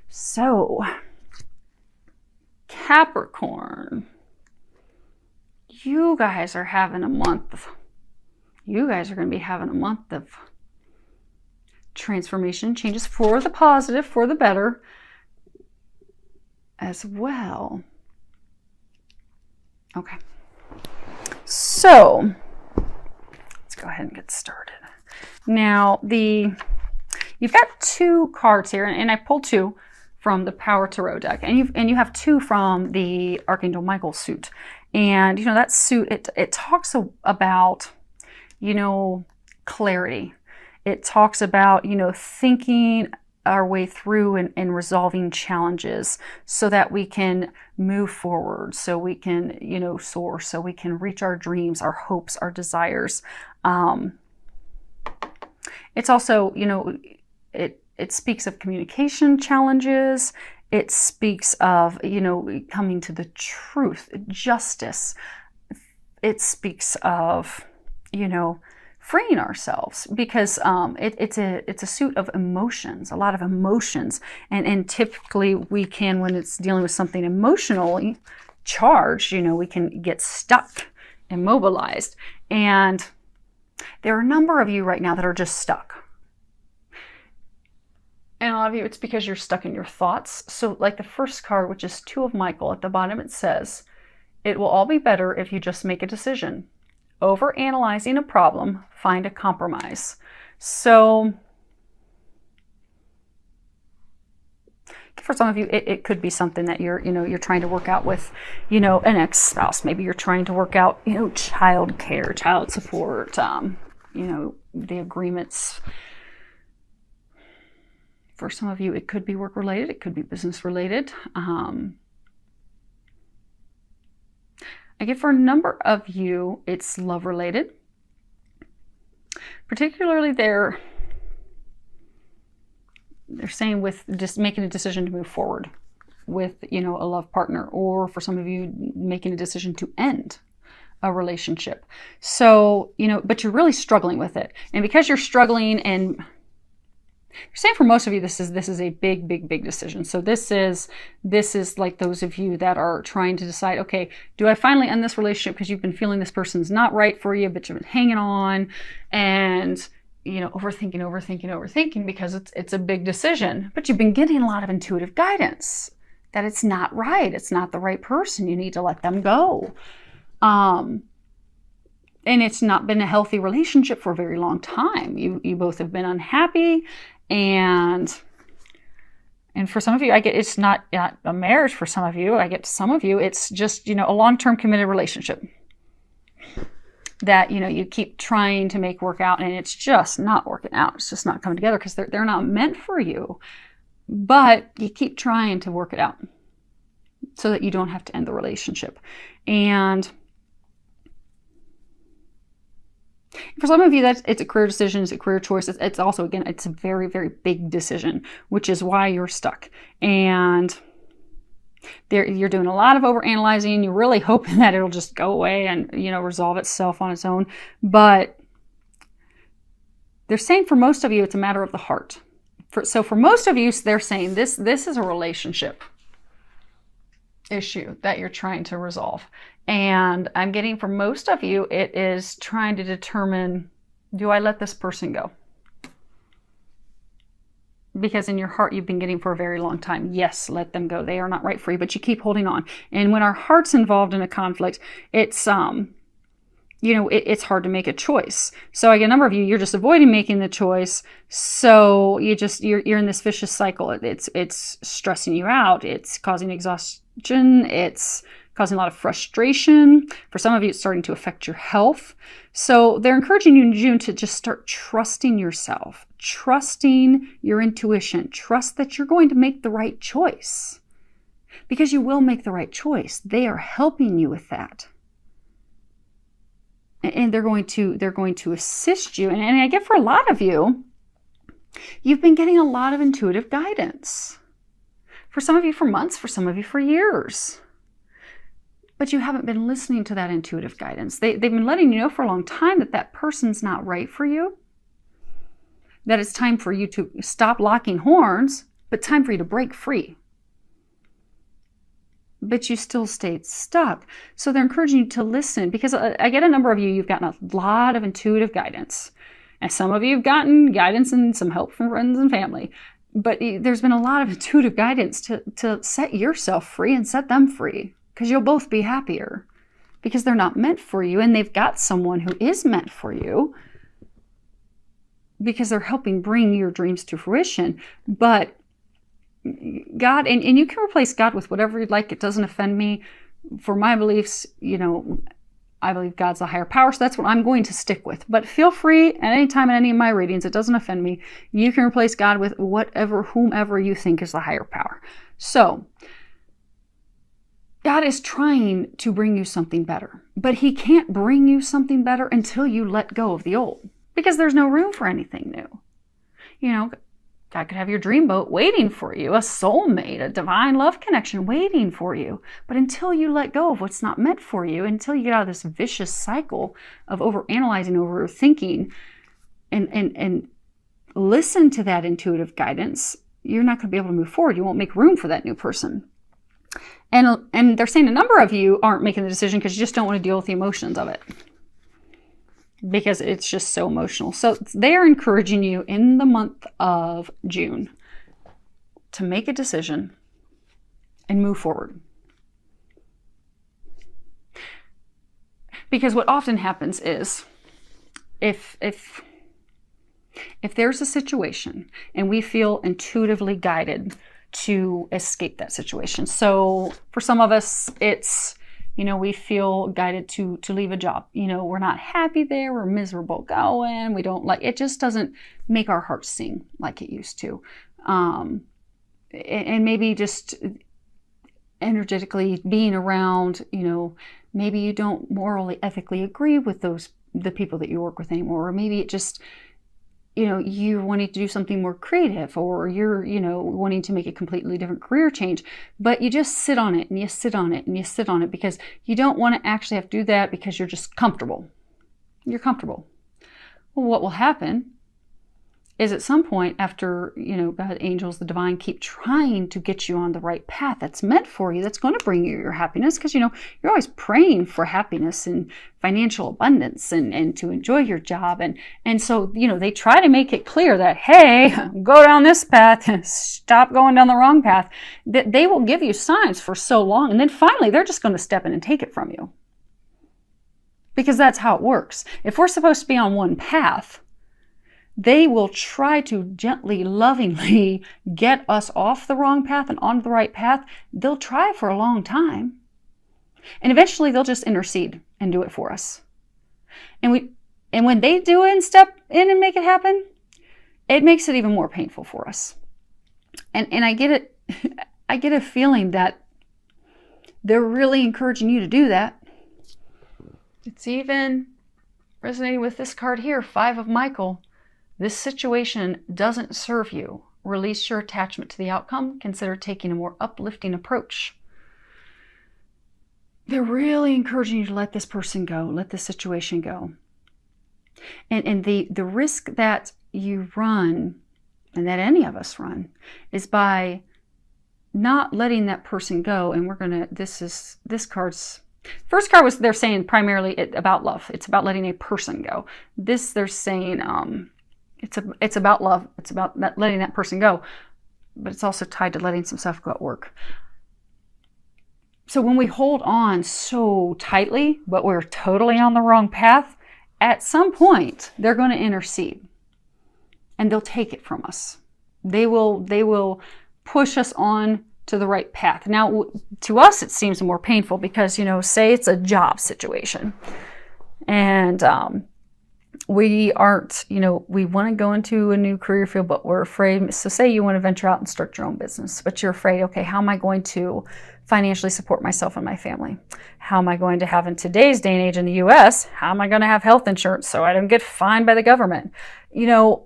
So, Capricorn, you guys are having a month. You guys are going to be having a month of transformation, changes for the positive, for the better as well. Okay. So, let's go ahead and get started. Now, you've got 2 cards here, and I pulled 2 from the Power Tarot deck, and you have 2 from the Archangel Michael suit. And that suit, it talks about clarity. It talks about thinking our way through and resolving challenges so that we can move forward, so we can soar, so we can reach our dreams, our hopes, our desires. It's also it speaks of communication challenges. It speaks of, coming to the truth, justice. It speaks of, freeing ourselves, because it's a suit of emotions, a lot of emotions. And typically we can, when it's dealing with something emotionally charged, we can get stuck, immobilized. And there are a number of you right now that are just stuck. And a lot of you, it's because you're stuck in your thoughts. So like the first card, which is 2 of Michael, at the bottom it says, it will all be better if you just make a decision. Over-analyzing a problem, find a compromise. So for some of you, it could be something that you're trying to work out with, an ex-spouse. Maybe you're trying to work out, child care, child support, the agreements. For some of you, it could be work-related. It could be business-related. I get for a number of you, it's love-related. Particularly they're saying with just making a decision to move forward with, a love partner. Or for some of you, making a decision to end a relationship. So, but you're really struggling with it. And because you're struggling, and you're saying for most of you, this is a big, big, big decision. So this is like those of you that are trying to decide, okay, do I finally end this relationship because you've been feeling this person's not right for you, but you've been hanging on and, overthinking because it's a big decision. But you've been getting a lot of intuitive guidance that it's not right. It's not the right person. You need to let them go. And it's not been a healthy relationship for a very long time. You both have been unhappy. And for some of you, I get it's not a marriage. For some of you, I get some of you, it's just, a long-term committed relationship that, you keep trying to make work out, and it's just not working out. It's just not coming together because they're not meant for you. But you keep trying to work it out so that you don't have to end the relationship. And for some of you, it's a career decision, it's a career choice. It's also, again, it's a very, very big decision, which is why you're stuck. And you're doing a lot of overanalyzing. You're really hoping that it'll just go away and, resolve itself on its own. But they're saying for most of you, it's a matter of the heart. So for most of you, they're saying this is a relationship issue that you're trying to resolve. And I'm getting for most of you, it is trying to determine, do I let this person go? Because in your heart, you've been getting for a very long time, yes, let them go. They are not right for you, but you keep holding on. And when our heart's involved in a conflict, it's it's hard to make a choice. So I get a number of you, you're just avoiding making the choice. So you're in this vicious cycle. It's stressing you out. It's causing exhaustion. It's causing a lot of frustration. For some of you, it's starting to affect your health. So they're encouraging you in June to just start trusting yourself, trusting your intuition, trust that you're going to make the right choice, because you will make the right choice. They are helping you with that. And they're going to assist you. And I get for a lot of you, you've been getting a lot of intuitive guidance. For some of you for months, for some of you for years. But you haven't been listening to that intuitive guidance. They've been letting you know for a long time that person's not right for you, that it's time for you to stop locking horns but time for you to break free. But you still stayed stuck. So they're encouraging you to listen, because I get a number of you, you've gotten a lot of intuitive guidance. And some of you have gotten guidance and some help from friends and family. But there's been a lot of intuitive guidance to set yourself free and set them free, because you'll both be happier, because they're not meant for you, and they've got someone who is meant for you, because they're helping bring your dreams to fruition. But God, and you can replace God with whatever you'd like. It doesn't offend me. For my beliefs, I believe God's a higher power, so that's what I'm going to stick with. But feel free at any time in any of my readings, it doesn't offend me. You can replace God with whomever you think is the higher power. So, God is trying to bring you something better, but he can't bring you something better until you let go of the old, because there's no room for anything new. God could have your dreamboat waiting for you, a soulmate, a divine love connection waiting for you. But until you let go of what's not meant for you, until you get out of this vicious cycle of overanalyzing, overthinking, and listen to that intuitive guidance, you're not going to be able to move forward. You won't make room for that new person. And they're saying a number of you aren't making the decision because you just don't want to deal with the emotions of it, because it's just so emotional. So they are encouraging you in the month of June to make a decision and move forward. Because what often happens is if there's a situation and we feel intuitively guided to escape that situation. So for some of us, it's we feel guided to leave a job. We're not happy there. We're miserable going. We don't like it. Just doesn't make our hearts sing like it used to. And maybe just energetically being around, maybe you don't morally, ethically agree with the people that you work with anymore. Or maybe it just, you're wanting to do something more creative, or you're, wanting to make a completely different career change, but you just sit on it and you sit on it and you sit on it because you don't want to actually have to do that because you're just comfortable. You're comfortable. Well, what will happen is at some point after, God, angels, the divine keep trying to get you on the right path that's meant for you, that's going to bring you your happiness, because, you're always praying for happiness and financial abundance and to enjoy your job. And so, they try to make it clear that, hey, go down this path, stop going down the wrong path. That they will give you signs for so long. And then finally, they're just going to step in and take it from you. Because that's how it works. If we're supposed to be on one path, they will try to gently, lovingly get us off the wrong path and onto the right path. They'll try for a long time. And eventually they'll just intercede and do it for us. And when they do it and step in and make it happen, it makes it even more painful for us. And I get it. I get a feeling that they're really encouraging you to do that. It's even resonating with this card here, 5 of Michael. This situation doesn't serve you. Release your attachment to the outcome. Consider taking a more uplifting approach. They're really encouraging you to let this person go, let this situation go. And the risk that you run, and that any of us run, is by not letting that person go. And this card's, first card was, they're saying primarily about love. It's about letting a person go. This, they're saying, it's about love. It's about letting that person go, but it's also tied to letting some stuff go at work. So when we hold on so tightly, but we're totally on the wrong path, at some point they're going to intercede and they'll take it from us. They will push us on to the right path. Now, to us, it seems more painful because, say it's a job situation and, we aren't, we want to go into a new career field, but we're afraid. So say you want to venture out and start your own business, but you're afraid, okay, how am I going to financially support myself and my family? How am I going to have, in today's day and age in the US, how am I going to have health insurance so I don't get fined by the government? And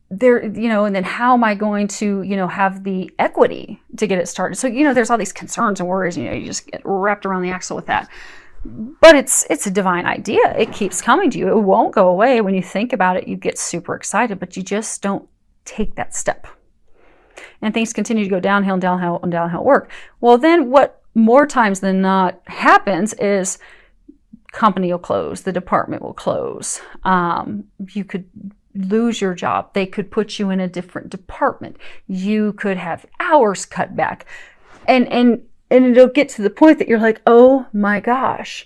then how am I going to, have the equity to get it started? So, there's all these concerns and worries, you just get wrapped around the axle with that. But it's a divine idea. It keeps coming to you. It won't go away. When you think about it, you get super excited, but you just don't take that step. and things continue to go downhill and downhill and downhill work. Well, then what more times than not happens is company will close, the department will close. You could lose your job. They could put you in a different department. You could have hours cut back. And it'll get to the point that you're like, oh my gosh,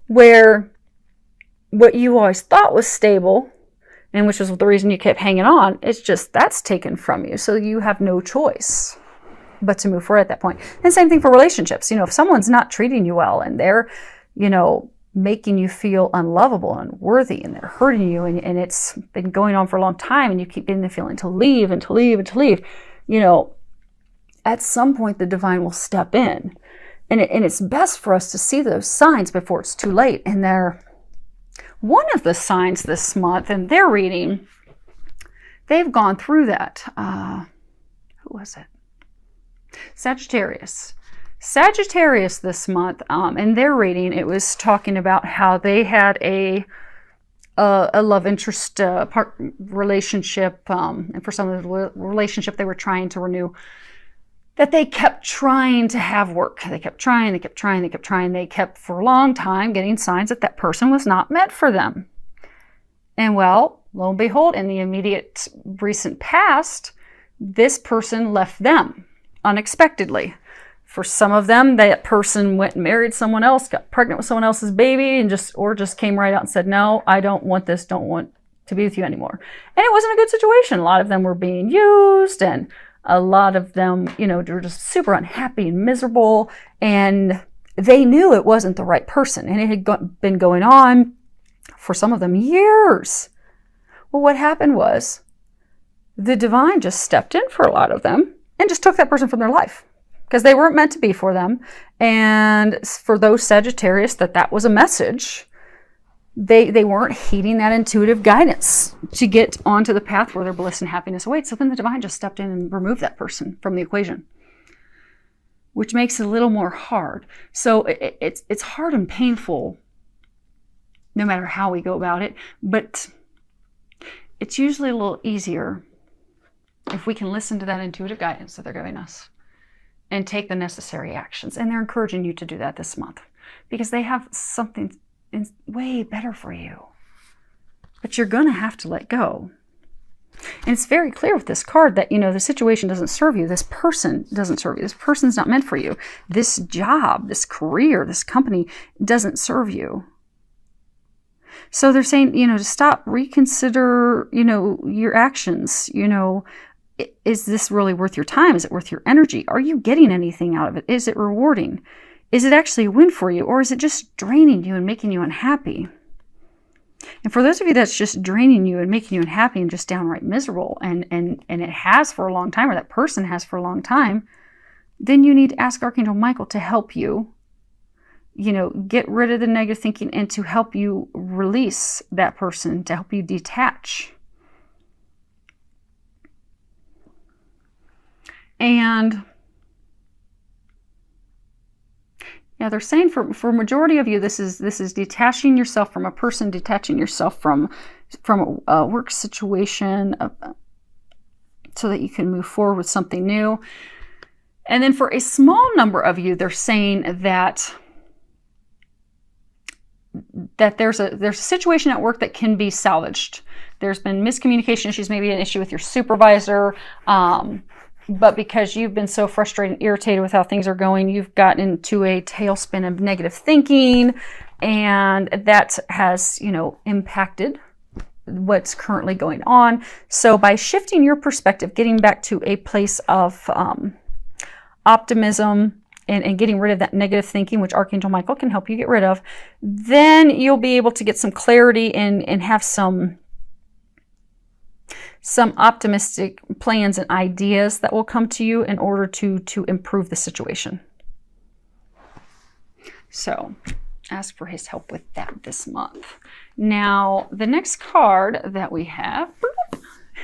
where what you always thought was stable, and which was the reason you kept hanging on, it's just that's taken from you. So you have no choice but to move forward at that point. And same thing for relationships. If someone's not treating you well and they're, making you feel unlovable and unworthy, and they're hurting you, and it's been going on for a long time, and you keep getting the feeling to leave and to leave and to leave, at some point the divine will step in. And it's best for us to see those signs before it's too late. And they're one of the signs this month, and their reading, they've gone through that. Who was it? Sagittarius this month, in their reading, it was talking about how they had a love interest relationship, and for some of the relationship they were trying to renew, that they kept trying to have work. They kept trying. They kept for a long time getting signs that that person was not meant for them. And well, lo and behold, in the immediate recent past, this person left them unexpectedly. For some of them, that person went and married someone else, got pregnant with someone else's baby, and just came right out and said, no, I don't want this, don't want to be with you anymore. And it wasn't a good situation. A lot of them were being used, and a lot of them, were just super unhappy and miserable, and they knew it wasn't the right person, and it had been going on for some of them years. Well, what happened was the divine just stepped in for a lot of them and just took that person from their life, because they weren't meant to be for them. And for those Sagittarius, that was a message. They weren't heeding that intuitive guidance to get onto the path where their bliss and happiness awaits. So then the divine just stepped in and removed that person from the equation, which makes it a little more hard. So it's hard and painful no matter how we go about it, but it's usually a little easier if we can listen to that intuitive guidance that they're giving us and take the necessary actions. And they're encouraging you to do that this month because they have something way better for you. But you're going to have to let go. And it's very clear with this card that, the situation doesn't serve you. This person doesn't serve you. This person's not meant for you. This job, this career, this company doesn't serve you. So they're saying, to stop, reconsider, your actions. Is this really worth your time? Is it worth your energy? Are you getting anything out of it? Is it rewarding? Is it actually a win for you? Or is it just draining you and making you unhappy? And for those of you that's just draining you and making you unhappy and just downright miserable, and it has for a long time, or that person has for a long time, then you need to ask Archangel Michael to help you, get rid of the negative thinking and to help you release that person, to help you detach. And they're saying for majority of you, this is detaching yourself from a person, detaching yourself from a work situation, so that you can move forward with something new. And then for a small number of you, they're saying that there's a situation at work that can be salvaged. There's been miscommunication issues, maybe an issue with your supervisor. But because you've been so frustrated and irritated with how things are going, you've gotten into a tailspin of negative thinking, and that has, impacted what's currently going on. So by shifting your perspective, getting back to a place of optimism and getting rid of that negative thinking, which Archangel Michael can help you get rid of, then you'll be able to get some clarity and have some optimistic plans and ideas that will come to you in order to improve the situation. So ask for his help with that this month. Now, the next card that we have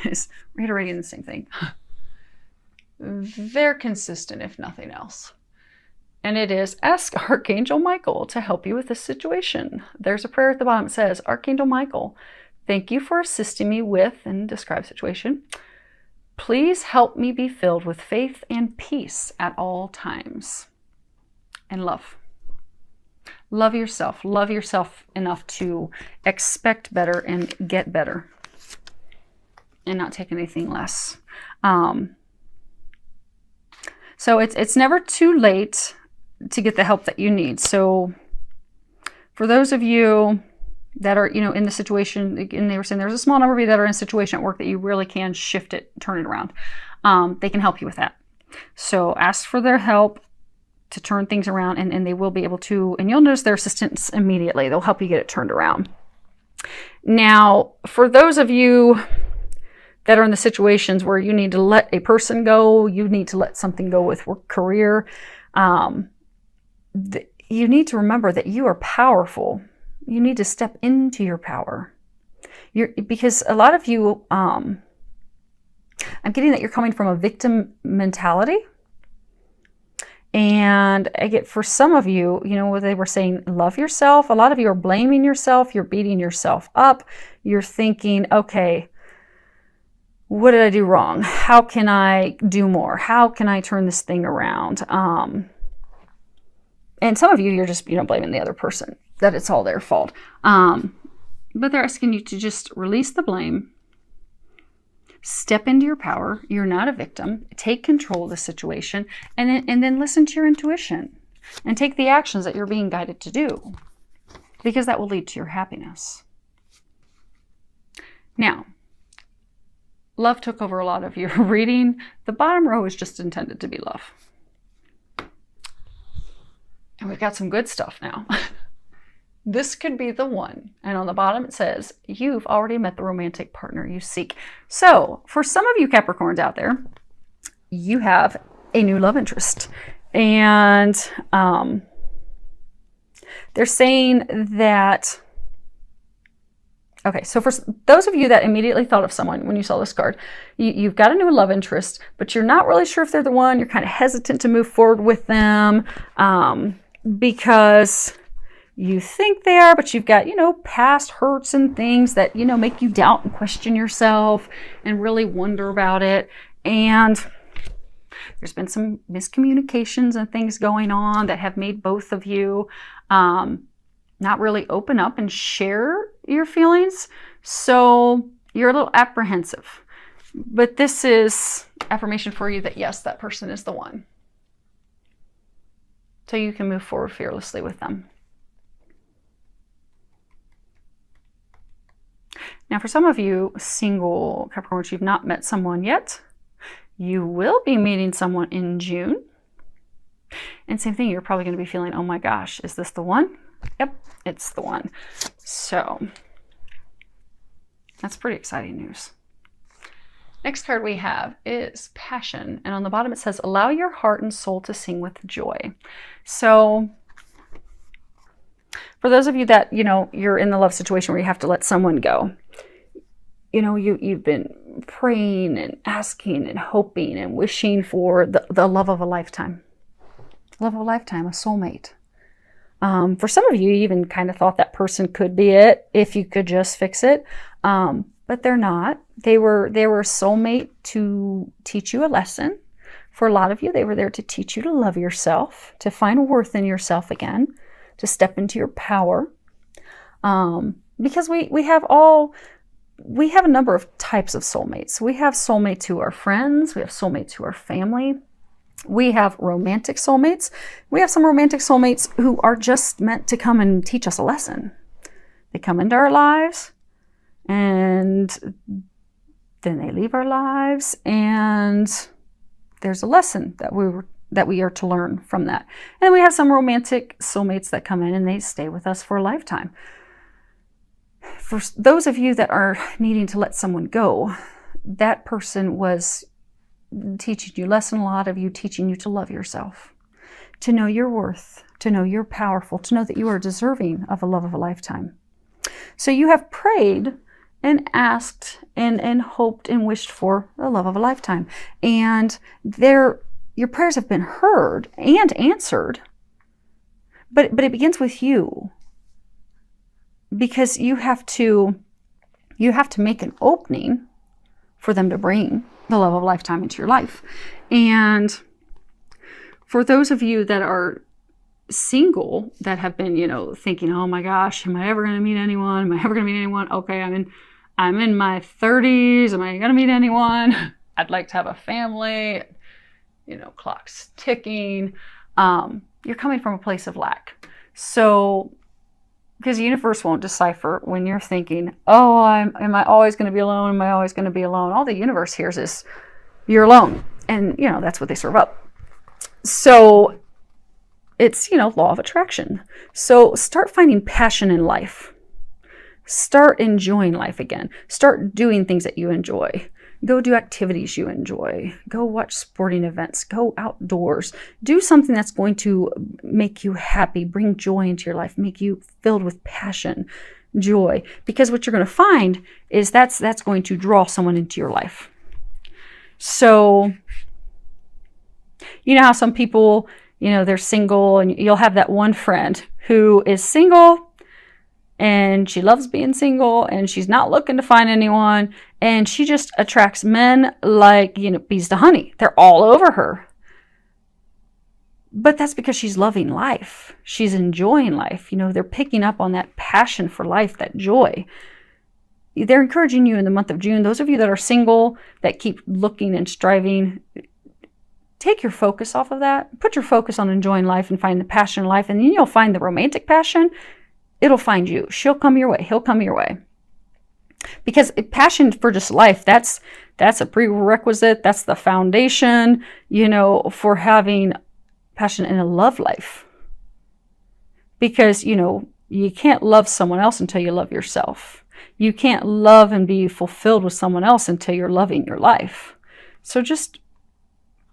is reiterating the same thing. They're consistent, if nothing else. And it is, ask Archangel Michael to help you with this situation. There's a prayer at the bottom. It says, Archangel Michael, thank you for assisting me with, and describe situation. Please help me be filled with faith and peace at all times. And love. Love yourself. Love yourself enough to expect better and get better. And not take anything less. So it's never too late to get the help that you need. So for those of you that are, in the situation, and they were saying there's a small number of you that are in a situation at work that you really can shift it, turn it around. They can help you with that. So ask for their help to turn things around, and they will be able to, and you'll notice their assistance immediately. They'll help you get it turned around. Now, for those of you that are in the situations where you need to let a person go, you need to let something go with work, career, you need to remember that you are powerful. You need to step into your power. Because a lot of you, I'm getting that you're coming from a victim mentality. And I get, for some of you, what they were saying, love yourself. A lot of you are blaming yourself. You're beating yourself up. You're thinking, okay, what did I do wrong? How can I do more? How can I turn this thing around? And some of you, you're just, blaming the other person, that it's all their fault. But they're asking you to just release the blame, step into your power. You're not a victim. Take control of the situation, and then listen to your intuition and take the actions that you're being guided to do, because that will lead to your happiness. Now, love took over a lot of your reading. The bottom row is just intended to be love. And we've got some good stuff now. This could be the one. And on the bottom it says, you've already met the romantic partner you seek. So for some of you Capricorns out there, you have a new love interest. And they're saying that, okay, so for those of you that immediately thought of someone when you saw this card, you've got a new love interest, but you're not really sure if they're the one. You're kind of hesitant to move forward with them because you think they are, but you've got, past hurts and things that, make you doubt and question yourself and really wonder about it. And there's been some miscommunications and things going on that have made both of you not really open up and share your feelings. So you're a little apprehensive. But this is affirmation for you that yes, that person is the one. So you can move forward fearlessly with them. Now, for some of you single Capricorns, you've not met someone yet. You will be meeting someone in June. And same thing, you're probably going to be feeling, oh my gosh, is this the one? Yep, it's the one. So that's pretty exciting news. Next card we have is Passion. And on the bottom it says, allow your heart and soul to sing with joy. So for those of you that, you're in the love situation where you have to let someone go, you've been praying and asking and hoping and wishing for the love of a lifetime. Love of a lifetime, a soulmate. For some of you, you even kind of thought that person could be it if you could just fix it. But they're not. They were a soulmate to teach you a lesson. For a lot of you, they were there to teach you to love yourself, to find worth in yourself again, to step into your power. Because we have a number of types of soulmates. We have soulmates who are friends. We have soulmates who are family. We have romantic soulmates. We have some romantic soulmates who are just meant to come and teach us a lesson. They come into our lives and then they leave our lives, and there's a lesson that we are to learn from that. And we have some romantic soulmates that come in and they stay with us for a lifetime. For those of you that are needing to let someone go, that person was teaching you, lesson a lot of you, teaching you to love yourself, to know your worth, to know you're powerful, to know that you are deserving of a love of a lifetime. So you have prayed and asked and hoped and wished for the love of a lifetime. And your prayers have been heard and answered, but it begins with you. Because you have to make an opening for them to bring the love of a lifetime into your life. And for those of you that are single, that have been, thinking, oh my gosh, am I ever going to meet anyone? Am I ever going to meet anyone? Okay, I'm in my 30s. Am I going to meet anyone? I'd like to have a family. Clock's ticking. You're coming from a place of lack. So, because the universe won't decipher when you're thinking, oh, am I always going to be alone? Am I always going to be alone? All the universe hears is, you're alone. And, that's what they serve up. So it's, law of attraction. So start finding passion in life. Start enjoying life again. Start doing things that you enjoy. Go do activities you enjoy. Go watch sporting events. Go outdoors. Do something that's going to make you happy, bring joy into your life, make you filled with passion, joy. Because what you're going to find is that's going to draw someone into your life. So, you know how some people, they're single, and you'll have that one friend who is single and she loves being single and she's not looking to find anyone, and she just attracts men like, bees to honey. They're all over her. But that's because she's loving life. She's enjoying life. They're picking up on that passion for life, that joy. They're encouraging you in the month of June. Those of you that are single, that keep looking and striving, take your focus off of that. Put your focus on enjoying life and find the passion in life. And then you'll find the romantic passion. It'll find you. She'll come your way. He'll come your way. Because passion for just life, that's a prerequisite. That's the foundation, for having passion in a love life. Because, you can't love someone else until you love yourself. You can't love and be fulfilled with someone else until you're loving your life. So just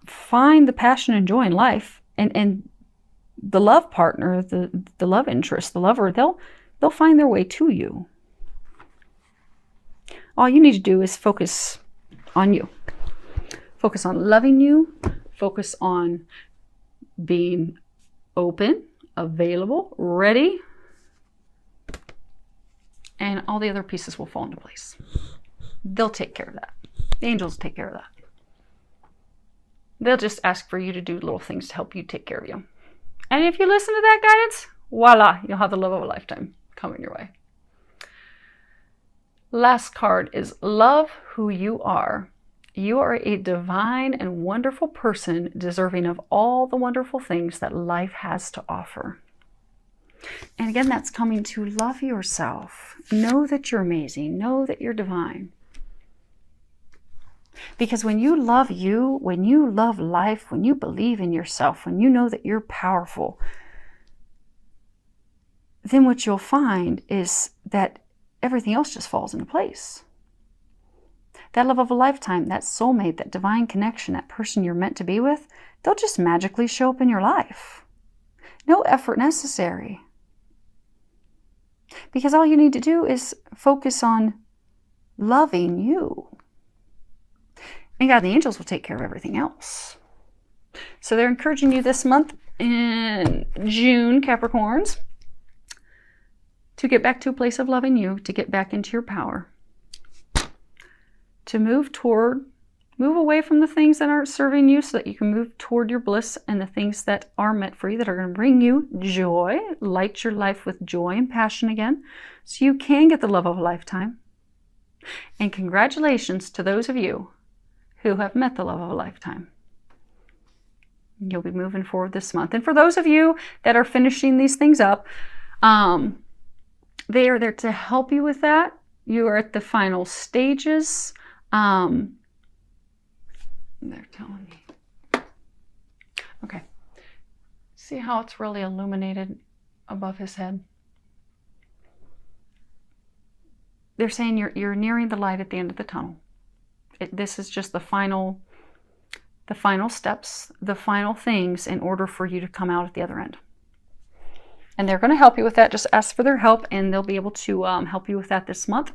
find the passion and joy in life, and the love partner, the love interest, the lover, they'll find their way to you. All you need to do is focus on you. Focus on loving you. Focus on being open, available, ready. And all the other pieces will fall into place. They'll take care of that. The angels take care of that. They'll just ask for you to do little things to help you take care of you. And if you listen to that guidance, voila, you'll have the love of a lifetime coming your way. Last card is love who you are. You are a divine and wonderful person, deserving of all the wonderful things that life has to offer. And again, that's coming to love yourself. Know that you're amazing. Know that you're divine. Because when you love you, when you love life, when you believe in yourself, when you know that you're powerful, then what you'll find is that everything else just falls into place. That love of a lifetime, that soulmate, that divine connection, that person you're meant to be with, they'll just magically show up in your life. No effort necessary. Because all you need to do is focus on loving you. And God, the angels will take care of everything else. So they're encouraging you this month in June, Capricorns, to get back to a place of loving you, to get back into your power, to move away from the things that aren't serving you so that you can move toward your bliss and the things that are meant for you, that are going to bring you joy, light your life with joy and passion again, so you can get the love of a lifetime. And congratulations to those of you who have met the love of a lifetime. You'll be moving forward this month. And for those of you that are finishing these things up, they are there to help you with that. You are at the final stages. They're telling me. Okay. See how it's really illuminated above his head? They're saying you're nearing the light at the end of the tunnel. This is just the final steps, the final things in order for you to come out at the other end. And they're going to help you with that. Just ask for their help and they'll be able to help you with that this month.